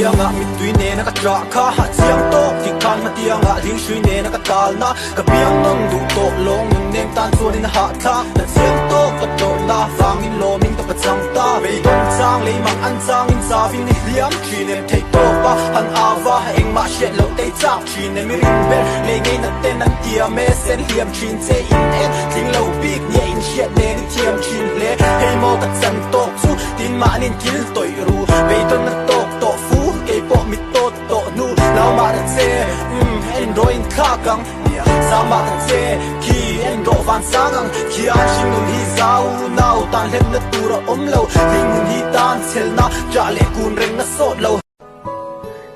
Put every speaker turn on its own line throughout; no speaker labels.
tiang a mit tui ne na ka tra kha ha chiang to ti khan ma tiang a ding shui ne na ka tal na ka biang non du to long nun nem tan chuan in ha tha na chiang to ka to na wang in lo ming ta pa chang ta ve dong chang le mang an chang in sa vin ni liam chi nem thei to pa han awa eng ma shet lo te chak chi ne mi rin ber le ngai na ten an tia me sen liam chin che in en ting lo big ne in shet ne ni tiam chin le hey mo ka chan to chu tin ma nin kil toi ru ve don na to to fu ke po mi to to nu lao ma da che en roin kha kang nia sa ma da che ki en do van sang ki an shin nun hi zau nau tan len na tu ra om lo ling nun hi tan chel na ja le kun reng na sot lo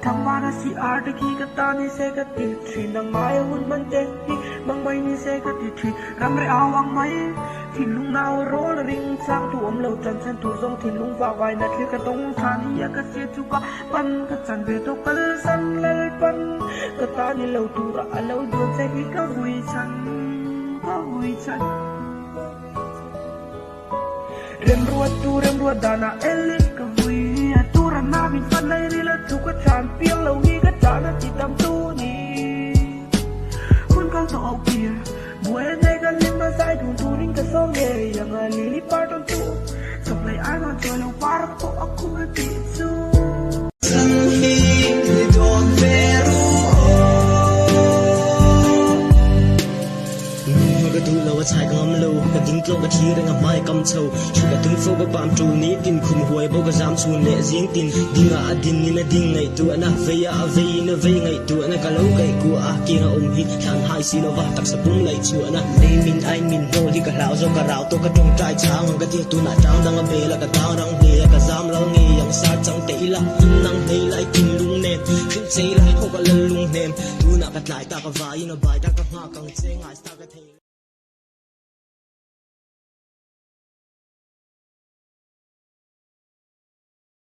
Tamara si arde ki katani se kati tri nang mai hun man te hi mang mai ni se kati tri ram re awang mai thin lung nao rol ring sang tu om lo chan chan tu zong thin lung wa wai na thli ka tong than ya ka se chu ka pan ka chan ve to kal san lel pan ka ta ni lo tu ra lo do se hi ka hui chan rem ruat dana elit ka hui tu ra na min fan lai ri la tu ka chan piang lo hi ka chan ti tam tu ni kun kang to au pia bue nei ka lim ma sai tu ring ka song ye yang a li par ton tu sok lai ai ma cho lo par ko aku ka ti su sang hi don veruดูเราว่าชายกำเรากระดิ่งโลกระทีเรื่องไม้กำเชาชูกระดิ่งโฟกบามจูนี้ดินคุมหวยโบกจามชูเนเสียงตินดิ่งอาดินนี่นะดิ่งไงตัวนะเวียเวียนะเวียไงตัวนะกะโลไก่กูอาเกียงอมหิทางหายสีลวะตักสะปุ้งไหลชัวนะเลมินไอมินโนที่กะลาวโจกะราวตัวกระดงใจช้างกะเตียตัวหน้าจางดังเบละกะดาวดังเบละกะซามเราเงียงซาจังเตละนังเตไลกินลุงเนมขึ้นเจไลเขากะละลุงเนมตัวหน้ากะหลายตากะวายนะบายตากะหากังเจงไอสตากะเท